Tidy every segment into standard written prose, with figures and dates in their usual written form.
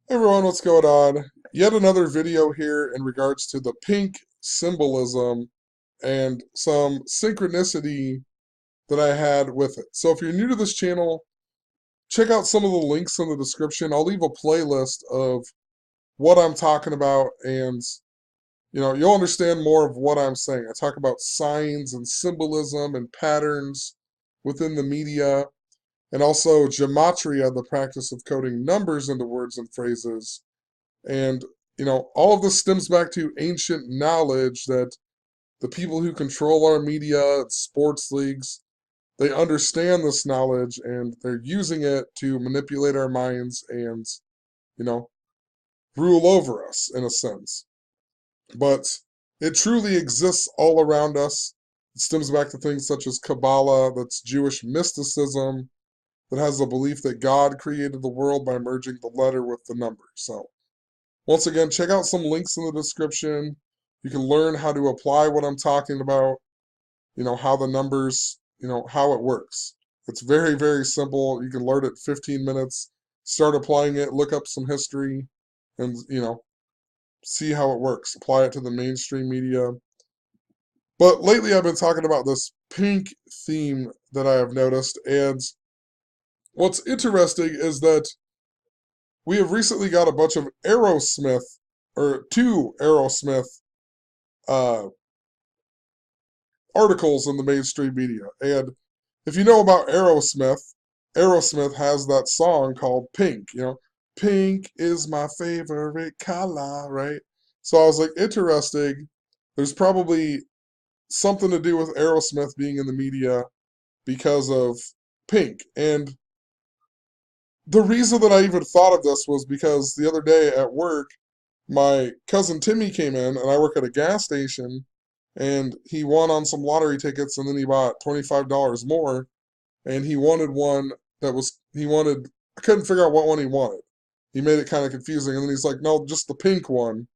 Hey everyone, what's going on? Yet another video here in regards to the pink symbolism and some synchronicity that I had with it. So if you're new to this channel, check out some of the links in the description. I'll leave a playlist of what I'm talking about and you'll understand more of what I'm saying. I talk about signs and symbolism and patterns within the media and also gematria, the practice of coding numbers into words and phrases. And, all of this stems back to ancient knowledge that the people who control our media, sports leagues, they understand this knowledge and they're using it to manipulate our minds and, you know, rule over us in a sense. But it truly exists all around us. It stems back to things such as Kabbalah, that's Jewish mysticism, that has the belief that God created the world by merging the letter with the number. So, once again, check out some links in the description. You can learn how to apply what I'm talking about, how the numbers, how it works. It's very, very simple. You can learn it in 15 minutes, start applying it, look up some history, and, see how it works. Apply it to the mainstream media. But lately I've been talking about this pink theme that I have noticed, and what's interesting is that we have recently got a bunch of Aerosmith, or two Aerosmith uh, articles in the mainstream media. And if you know about Aerosmith, Aerosmith has that song called Pink. Pink is my favorite color, right? So I was like, interesting. There's probably something to do with Aerosmith being in the media because of Pink. And the reason that I even thought of this was because the other day at work, my cousin Timmy came in, and I work at a gas station, and he won on some lottery tickets, and then he bought $25 more, and he wanted one I couldn't figure out what one he wanted. He made it kind of confusing, and then he's like, no, just the pink one,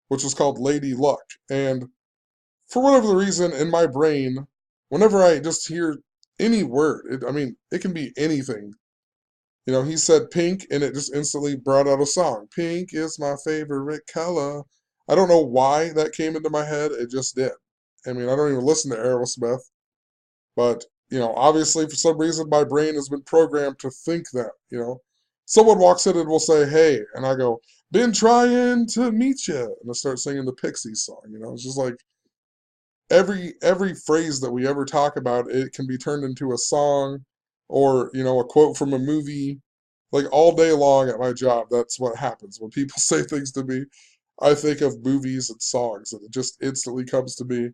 which was called Lady Luck. And for whatever the reason, in my brain, whenever I just hear any word, it can be anything. He said pink, and it just instantly brought out a song. Pink is my favorite color. I don't know why that came into my head. It just did. I don't even listen to Aerosmith, but, obviously for some reason my brain has been programmed to think that. Someone walks in and will say, hey, and I go, been trying to meet you. And I start singing the Pixies song. It's just like every phrase that we ever talk about, it can be turned into a song or, a quote from a movie. Like all day long at my job, that's what happens. When people say things to me, I think of movies and songs, and it just instantly comes to me.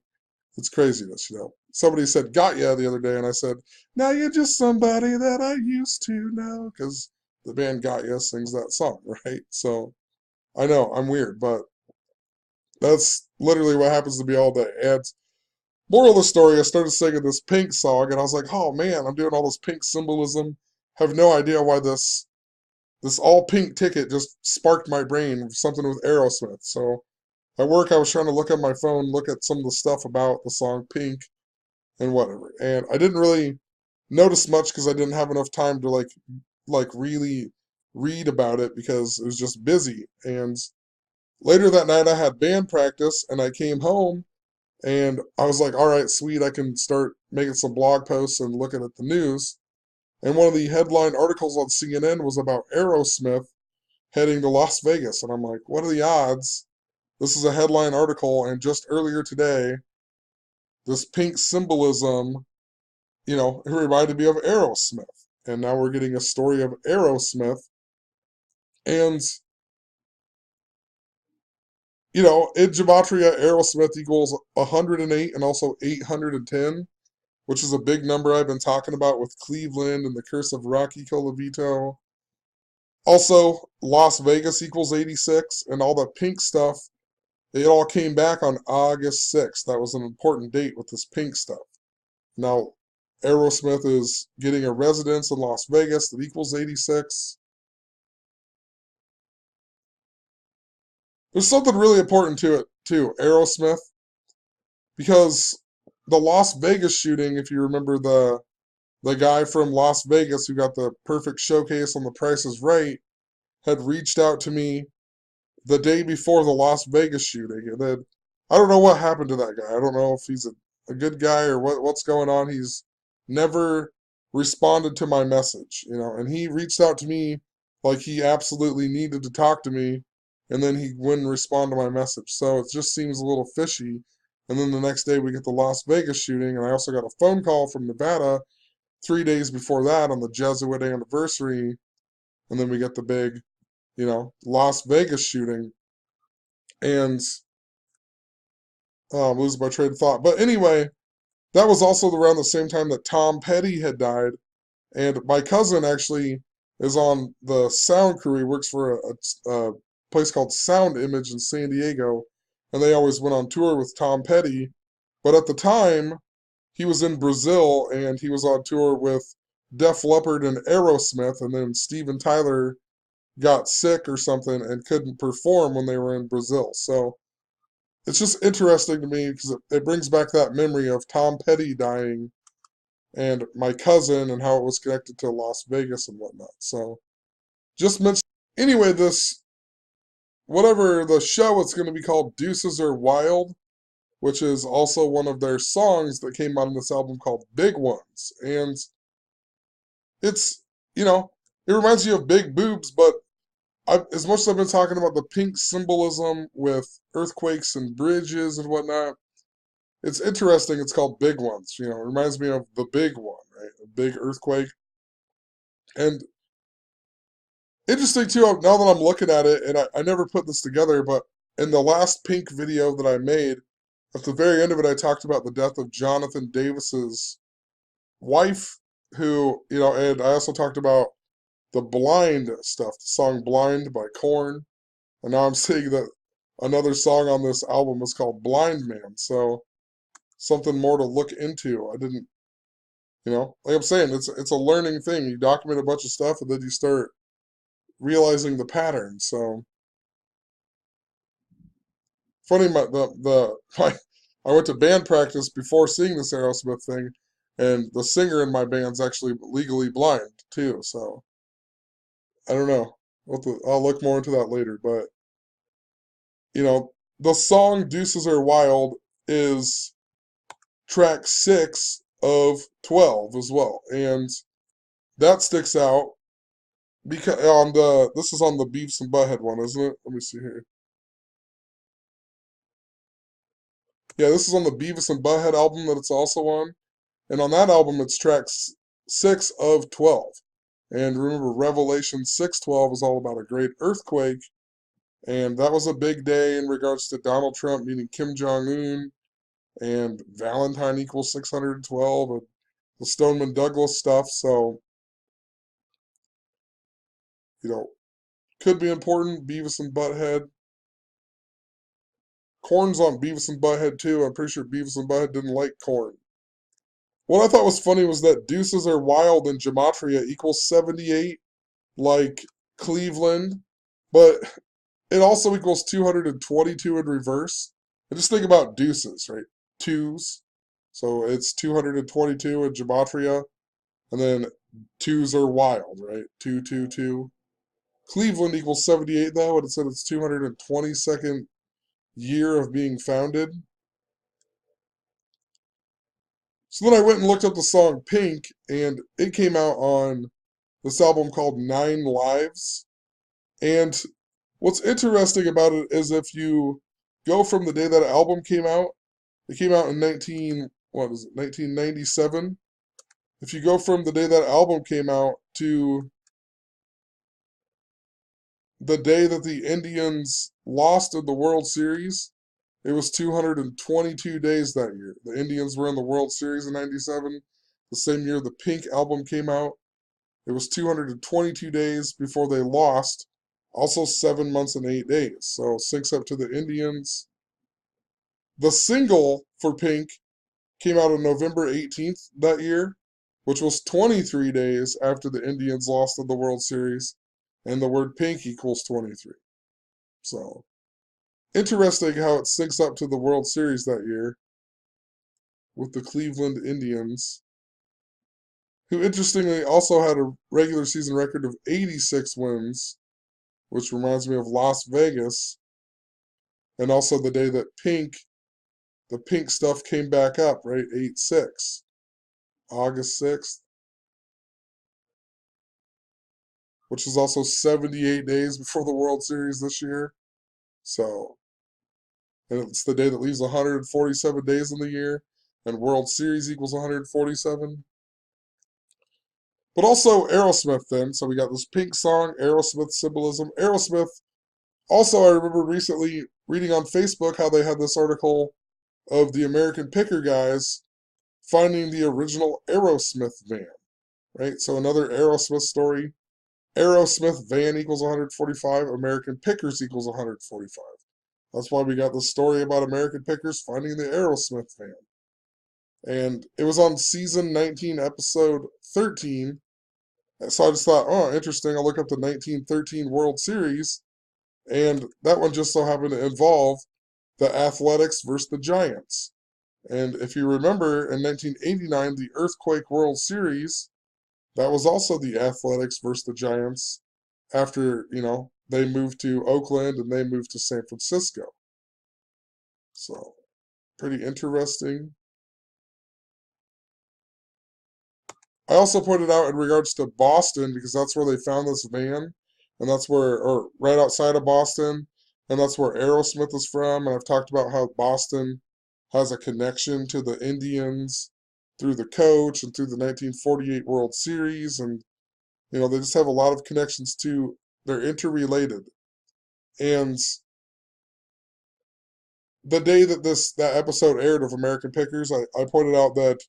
It's craziness. Somebody said "got ya" the other day, and I said, "Now you're just somebody that I used to know," because the band Got Ya sings that song, right? So I know I'm weird, but that's literally what happens to me all day. And moral of the story, I started singing this Pink song, and I was like, "Oh man, I'm doing all this Pink symbolism. Have no idea why this all pink ticket just sparked my brain with something with Aerosmith." So at work, I was trying to look at my phone, look at some of the stuff about the song Pink and whatever. And I didn't really notice much because I didn't have enough time to like really read about it because it was just busy. And later that night, I had band practice, and I came home, and I was like, all right, sweet, I can start making some blog posts and looking at the news. And one of the headline articles on CNN was about Aerosmith heading to Las Vegas. And I'm like, what are the odds? This is a headline article, and just earlier today, this pink symbolism, it reminded me of Aerosmith. And now we're getting a story of Aerosmith. And, in Gematria, Aerosmith equals 108 and also 810, which is a big number I've been talking about with Cleveland and the curse of Rocky Colavito. Also, Las Vegas equals 86, and all the pink stuff. It all came back on August 6th. That was an important date with this pink stuff. Now, Aerosmith is getting a residence in Las Vegas that equals 86. There's something really important to it, too, Aerosmith, because the Las Vegas shooting, if you remember the guy from Las Vegas who got the perfect showcase on The Price is Right, had reached out to me the day before the Las Vegas shooting, and then I don't know what happened to that guy. I don't know if he's a good guy or what's going on. He's never responded to my message, and he reached out to me like he absolutely needed to talk to me, and then he wouldn't respond to my message. So it just seems a little fishy. And then the next day we get the Las Vegas shooting, and I also got a phone call from Nevada 3 days before that on the Jesuit anniversary, and then we get the big, Las Vegas shooting, and lose my train of thought. But anyway, that was also around the same time that Tom Petty had died, and my cousin actually is on the sound crew. He works for a place called Sound Image in San Diego, and they always went on tour with Tom Petty. But at the time, he was in Brazil, and he was on tour with Def Leppard and Aerosmith, and then Steven Tyler got sick or something and couldn't perform when they were in Brazil. So it's just interesting to me because it brings back that memory of Tom Petty dying and my cousin and how it was connected to Las Vegas and whatnot. So just mention anyway, this whatever the show, it's going to be called Deuces Are Wild, which is also one of their songs that came out on this album called Big Ones. And it's, it reminds you of Big Boobs, but as much as I've been talking about the pink symbolism with earthquakes and bridges and whatnot, it's interesting. It's called Big Ones. It reminds me of the big one, right? A big earthquake. And interesting too, now that I'm looking at it, and I never put this together, but in the last Pink video that I made, at the very end of it, I talked about the death of Jonathan Davis's wife, who, and I also talked about the Blind stuff, the song Blind by Korn. And now I'm seeing that another song on this album is called Blind Man. So something more to look into. I didn't, like I'm saying, it's a learning thing. You document a bunch of stuff and then you start realizing the pattern. So funny, I went to band practice before seeing this Aerosmith thing, and the singer in my band's actually legally blind too. So I don't know. I'll look more into that later. But the song "Deuces Are Wild" is track 6 of 12 as well, and that sticks out because this is on the Beavis and Butthead one, isn't it? Let me see here. Yeah, this is on the Beavis and Butthead album that it's also on, and on that album it's track 6 of 12. And remember, Revelation 6:12 is all about a great earthquake, and that was a big day in regards to Donald Trump meeting Kim Jong-un, and Valentine equals 612, and the Stoneman Douglas stuff. So, could be important. Beavis and Butthead. Korn's on Beavis and Butthead too. I'm pretty sure Beavis and Butthead didn't like Korn. What I thought was funny was that Deuces Are Wild in Gematria equals 78, like Cleveland, but it also equals 222 in reverse. And just think about deuces, right? Twos. So it's 222 in Gematria, and then twos are wild, right? 222. Cleveland equals 78 though, and it said it's 222nd year of being founded. So then I went and looked up the song Pink, and it came out on this album called Nine Lives. And what's interesting about it is if you go from the day that album came out, it came out in 1997. If you go from the day that album came out to the day that the Indians lost in the World Series, it was 222 days that year. The Indians were in the World Series in 97. The same year the Pink album came out, it was 222 days before they lost. Also 7 months and 8 days. So syncs up to the Indians. The single for Pink came out on November 18th that year, which was 23 days after the Indians lost in the World Series. And the word pink equals 23. So interesting how it syncs up to the World Series that year with the Cleveland Indians, who interestingly also had a regular season record of 86 wins which reminds me of Las Vegas, and also the day that the pink stuff came back up, right? 8/6, August 6th, which is also 78 days before the World Series this year. So, and it's the day that leaves 147 days in the year, and World Series equals 147. But also Aerosmith then. So we got this pink song, Aerosmith Symbolism. Aerosmith, also I remember recently reading on Facebook how they had this article of the American Picker guys finding the original Aerosmith van, right? So another Aerosmith story. Aerosmith van equals 145, American Pickers equals 145. That's why we got this story about American Pickers finding the Aerosmith van. And it was on season 19, episode 13. So I just thought, oh, interesting. I'll look up the 1913 World Series. And that one just so happened to involve the Athletics versus the Giants. And if you remember, in 1989, the Earthquake World Series, that was also the Athletics versus the Giants after, they moved to Oakland and they moved to San Francisco. So, pretty interesting. I also pointed out in regards to Boston, because that's where they found this van, and that's where, or right outside of Boston, and that's where Aerosmith is from. And I've talked about how Boston has a connection to the Indians through the coach and through the 1948 World Series. And, they just have a lot of connections to, they're interrelated. And the day that that episode aired of American Pickers, I pointed out that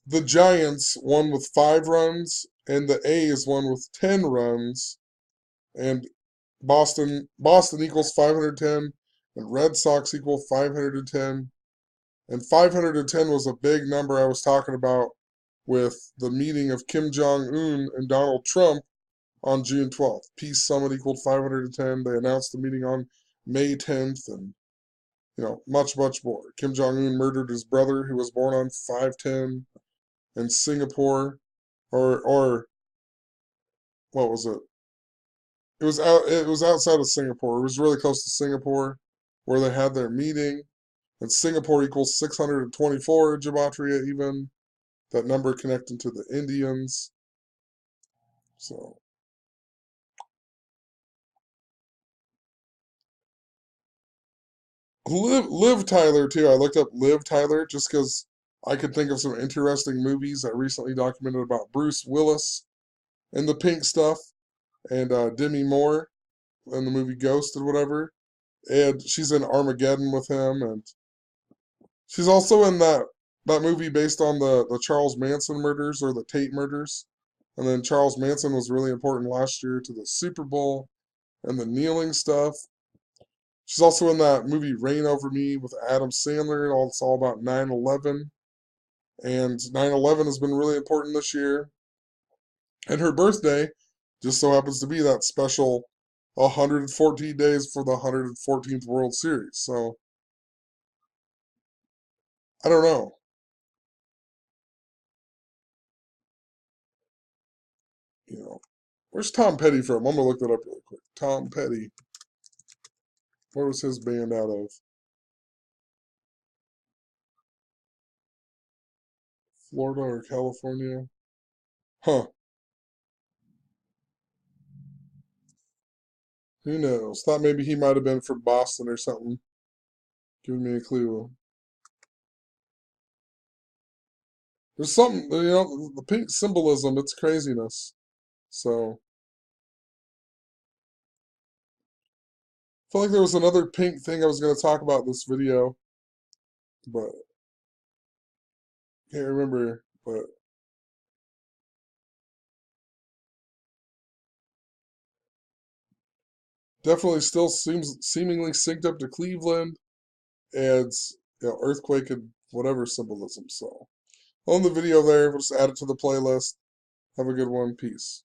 the Giants won with 5 runs, and the A's won with 10 runs, and Boston equals 510, and Red Sox equal 510, and 510 was a big number I was talking about with the meeting of Kim Jong-un and Donald Trump on June 12th. Peace Summit equaled 510. They announced the meeting on May 10th, and much, much more. Kim Jong-un murdered his brother, who was born on 510. In Singapore, or what was it? It was outside of Singapore. It was really close to Singapore, where they had their meeting. And Singapore equals 624 gematria, even that number connecting to the Indians. So Liv Tyler too. I looked up Liv Tyler just because I could think of some interesting movies. I recently documented about Bruce Willis and the pink stuff, and Demi Moore in the movie Ghost and whatever. And she's in Armageddon with him, and she's also in that movie based on the Charles Manson murders, or the Tate murders. And then Charles Manson was really important last year to the Super Bowl and the kneeling stuff. She's also in that movie Reign Over Me with Adam Sandler. It's all about 9/11. And 9/11 has been really important this year. And her birthday just so happens to be that special 114 days for the 114th World Series. So, I don't know. You know, where's Tom Petty from? I'm gonna look that up really quick. Tom Petty. Where was his band out of? Florida or California? Huh. Who knows? Thought maybe he might have been from Boston or something. Giving me a clue. There's something, the pink symbolism, it's craziness. So, I feel like there was another pink thing I was going to talk about in this video, but can't remember. But definitely still seems seemingly synced up to Cleveland and earthquake and whatever symbolism. So, on the video there, we'll just add it to the playlist. Have a good one. Peace.